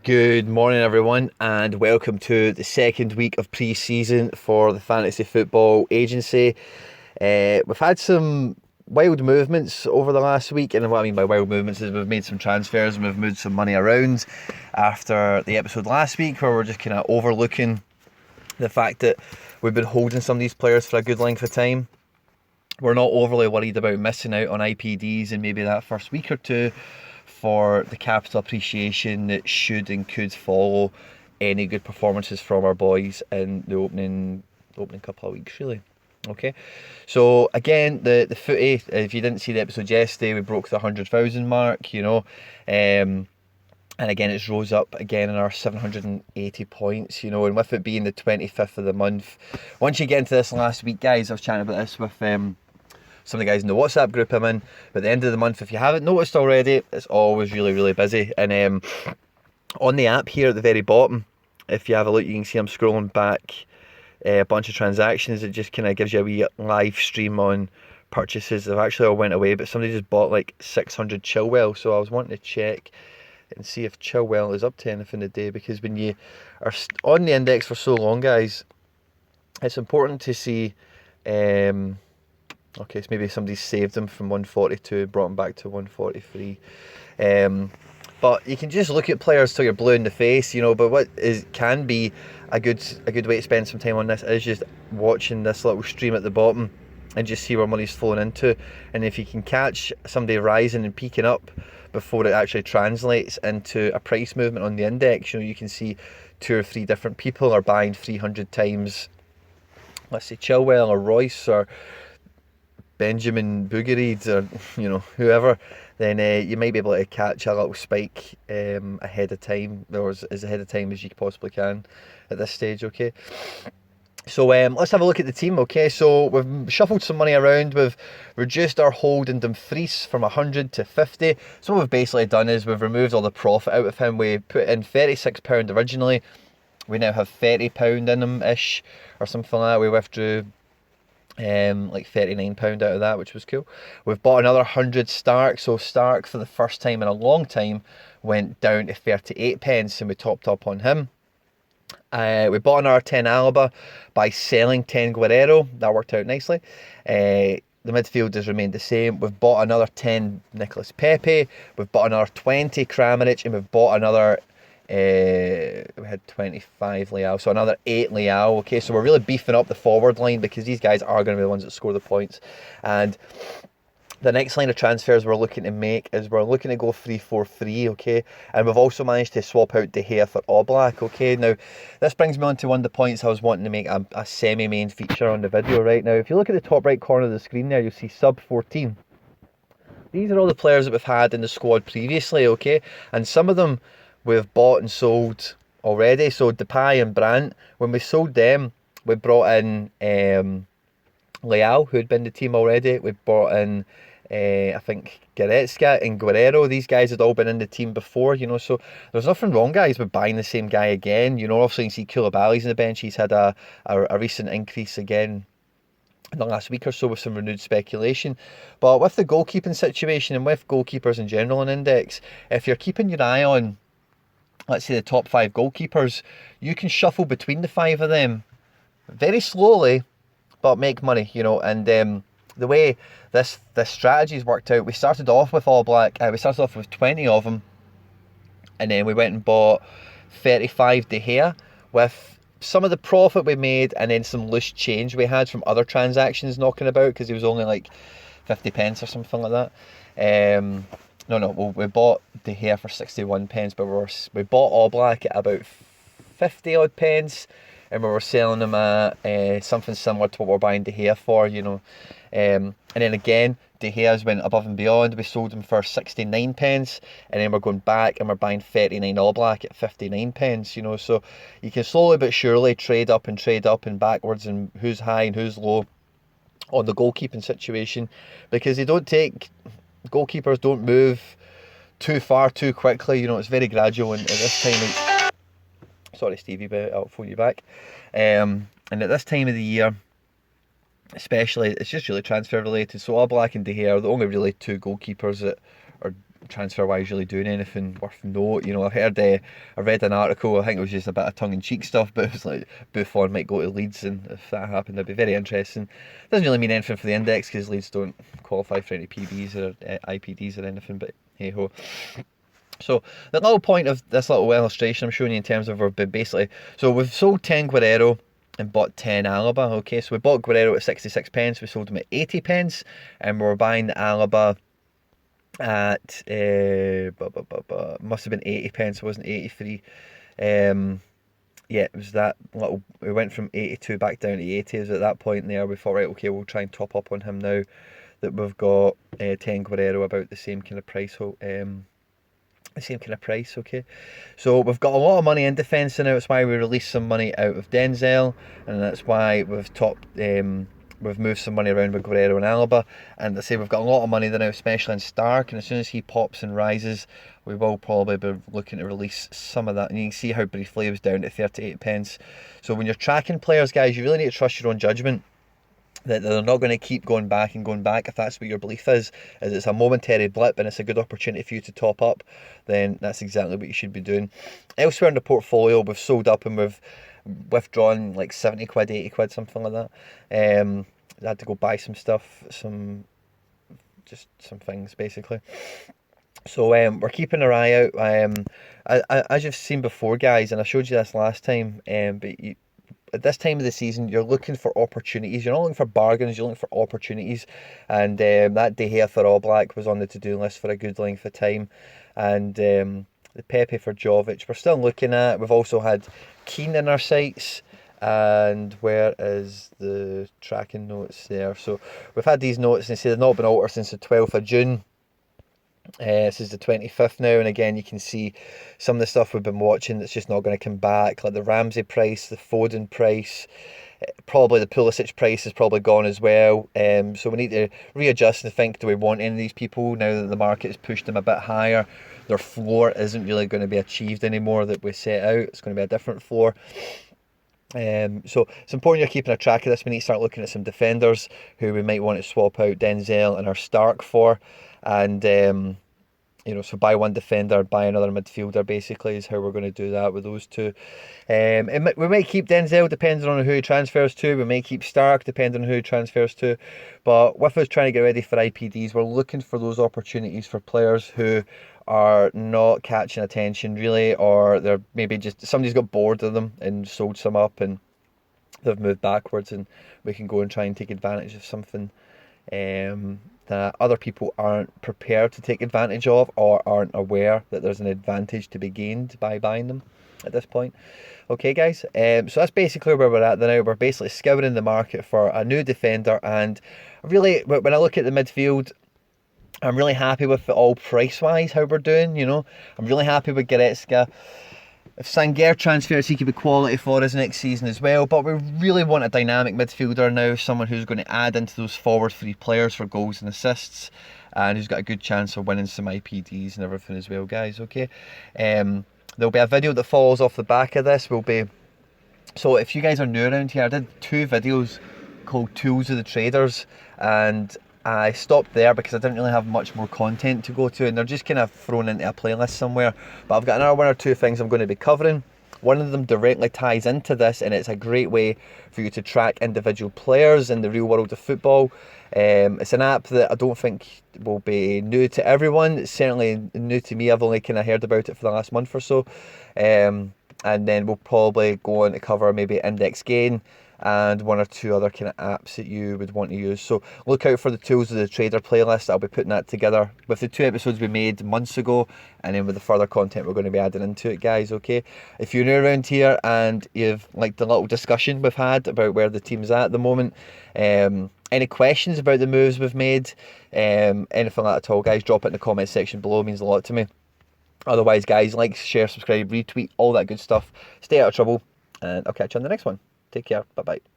Good morning, everyone, and welcome to the second week of pre-season for the Fantasy Football Agency. We've had some wild movements over the last week, and what I mean by wild movements is we've made some transfers and we've moved some money around after the episode last week where we're just kind of overlooking the fact that we've been holding some of these players for a good length of time. We're not overly worried about missing out on IPDs in maybe that first week or two for the capital appreciation that should and could follow any good performances from our boys in the opening couple of weeks, really. Okay, so again, the footy, if you didn't see the episode yesterday, we broke the 100,000 mark, and again it's rose up again in our 780 points, and with it being the 25th of the month, once you get into this last week, guys, I was chatting about this with some of the guys in the WhatsApp group I'm in, but at the end of the month, if you haven't noticed already, it's always really busy. And on the app here at the very bottom, if you have a look, you can see I'm scrolling back a bunch of transactions. It just kind of gives you a wee live stream on purchases. They've actually all went away, but somebody just bought like 600 Chilwell, so I was wanting to check and see if Chilwell is up to anything today, because when you are on the index for so long, guys, it's important to see okay, so maybe somebody saved them from 142, brought them back to 143. But you can just look at players till you're blue in the face, but what can be a good way to spend some time on this is just watching this little stream at the bottom and just see where money's flowing into. And if you can catch somebody rising and peaking up before it actually translates into a price movement on the index, you can see 2 or 3 different people are buying 300 times, let's say Chilwell or Royce or Benjamin Boogereed or whoever, then you might be able to catch a little spike ahead of time, or as ahead of time as you possibly can at this stage. Okay, so let's have a look at the team. Okay, so we've shuffled some money around. We've reduced our hold in Dumfries from 100 to 50. So what we've basically done is we've removed all the profit out of him. We put in £36 originally. We now have £30 in him ish or something like that. We withdrew like £39 out of that, which was cool. We've bought another 100 Stark, so Stark for the first time in a long time went down to 38 pence, and we topped up on him. We bought another 10 Alaba by selling 10 Guerrero. That worked out nicely. The midfield has remained the same. We've bought another 10 Nicolas Pepe. We've bought another 20 Kramaric, and we've bought another we had 25 Leao, so another 8 Leao. Okay, so we're really beefing up the forward line because these guys are going to be the ones that score the points. And the next line of transfers we're looking to make is we're looking to go 3-4-3, okay? And we've also managed to swap out De Gea for Oblak, okay? Now, this brings me on to one of the points I was wanting to make a semi-main feature on the video right now. If you look at the top right corner of the screen there, you'll see sub 14. These are all the players that we've had in the squad previously, okay? And some of them we've bought and sold already. So Depay and Brandt, when we sold them, we brought in Leao, who had been in the team already. We brought in, I think, Goretzka and Guerrero. These guys had all been in the team before, so there's nothing wrong, guys, with buying the same guy again. Obviously you see Koulibaly's on the bench. He's had a recent increase again in the last week or so with some renewed speculation. But with the goalkeeping situation and with goalkeepers in general in Index, if you're keeping your eye on, let's say, the top 5 goalkeepers, you can shuffle between the 5 of them very slowly, but make money, and the way this strategy's worked out, we started off with Oblak, we started off with 20 of them, and then we went and bought 35 De Gea with some of the profit we made, and then some loose change we had from other transactions knocking about, because he was only like 50 pence or something like that. We bought De Gea for 61 pence, but we bought Oblak at about 50 odd pence, and we were selling them at something similar to what we're buying De Gea for, and then again, De Gea's went above and beyond. We sold them for 69 pence, and then we're going back and we're buying 39 Oblak at 59 pence, so you can slowly but surely trade up and backwards, and who's high and who's low on the goalkeeping situation, because goalkeepers don't move too far too quickly. It's very gradual, and at this time sorry Stevie, but I'll phone you back. And at this time of the year especially, it's just really transfer related. So Oblak and De Gea are the only really 2 goalkeepers that are transfer wise really doing anything worth note. You know, I read an article, I think it was just a bit of tongue-in-cheek stuff, but it was like Buffon might go to Leeds, and if that happened that'd be very interesting. Doesn't really mean anything for the index because Leeds don't qualify for any PBs or IPDs or anything, but hey ho. So the little point of this little illustration I'm showing you in terms of our basically, so we've sold 10 Guerrero and bought 10 Alaba. Okay, so we bought Guerrero at 66 pence, we sold him at 80 pence, and we're buying the Alaba at must have been 80 pence, it wasn't 83. Yeah, it was that little, we went from 82 back down to 80. It was at that point there we thought, right, okay, we'll try and top up on him now that we've got 10 Guerrero about the same kind of price. Okay. So we've got a lot of money in defence now. That's why we released some money out of Denzel, and that's why we've moved some money around with Guerrero and Alaba. And I say we've got a lot of money there now, especially in Stark, and as soon as he pops and rises, we will probably be looking to release some of that. And you can see how briefly it was down to 38 pence. So when you're tracking players, guys, you really need to trust your own judgment, that they're not going to keep going back and going back. If that's what your belief is it's a momentary blip and it's a good opportunity for you to top up, then that's exactly what you should be doing. Elsewhere in the portfolio, we've sold up and we've withdrawn like 70 quid, 80 quid, something like that. I had to go buy some stuff, some things basically. So we're keeping our eye out. As you've seen before, guys, and I showed you this last time, but at this time of the season, you're looking for opportunities. You're not looking for bargains, you're looking for opportunities. And that De Gea for All Black was on the to-do list for a good length of time. And the Pepe for Jovic, we're still looking at. We've also had Keane in our sights. And where is the tracking notes there? So we've had these notes, and they say they've not been altered since the 12th of June. This is the 25th now, and again you can see some of the stuff we've been watching that's just not going to come back, like the Ramsey price, the Foden price, probably the Pulisic price is probably gone as well. So we need to readjust and think, do we want any of these people now that the market has pushed them a bit higher? Their floor isn't really going to be achieved anymore that we set out. It's going to be a different floor. So it's important you're keeping a track of this. We need to start looking at some defenders who we might want to swap out Denzel and our Stark for, and so buy one defender, buy another midfielder, basically is how we're going to do that with those two. We might keep Denzel depending on who he transfers to. We might keep Stark depending on who he transfers to. But with us trying to get ready for IPDs, we're looking for those opportunities for players who are not catching attention really, or they're maybe just somebody's got bored of them and sold some up and they've moved backwards, and we can go and try and take advantage of something that other people aren't prepared to take advantage of, or aren't aware that there's an advantage to be gained by buying them at this point. Okay guys, so that's basically where we're at now. We're basically scouring the market for a new defender, and really when I look at the midfield, I'm really happy with it all price wise, how we're doing. I'm really happy with Goretzka. If Sanger transfers, he could be quality for us next season as well. But we really want a dynamic midfielder now, someone who's going to add into those forward three players for goals and assists, and who's got a good chance of winning some IPDs and everything as well, guys. Okay, there'll be a video that follows off the back of this. So if you guys are new around here, I did 2 videos called Tools of the Traders, and I stopped there because I didn't really have much more content to go to, and they're just kind of thrown into a playlist somewhere. But I've got another 1 or 2 things I'm going to be covering. One of them directly ties into this, and it's a great way for you to track individual players in the real world of football. It's an app that I don't think will be new to everyone. It's certainly new to me. I've only kind of heard about it for the last month or so. And then we'll probably go on to cover maybe Index Gain and 1 or 2 other kind of apps that you would want to use. So look out for the Tools of the Trader playlist. I'll be putting that together with the 2 episodes we made months ago, and then with the further content we're going to be adding into it, guys. Okay, if you're new around here and you've liked the little discussion we've had about where the team's at the moment, any questions about the moves we've made, anything like that at all, guys, drop it in the comment section below. It means a lot to me. Otherwise, guys, like, share, subscribe, retweet, all that good stuff. Stay out of trouble, and I'll catch you on the next one. Take care. Bye-bye.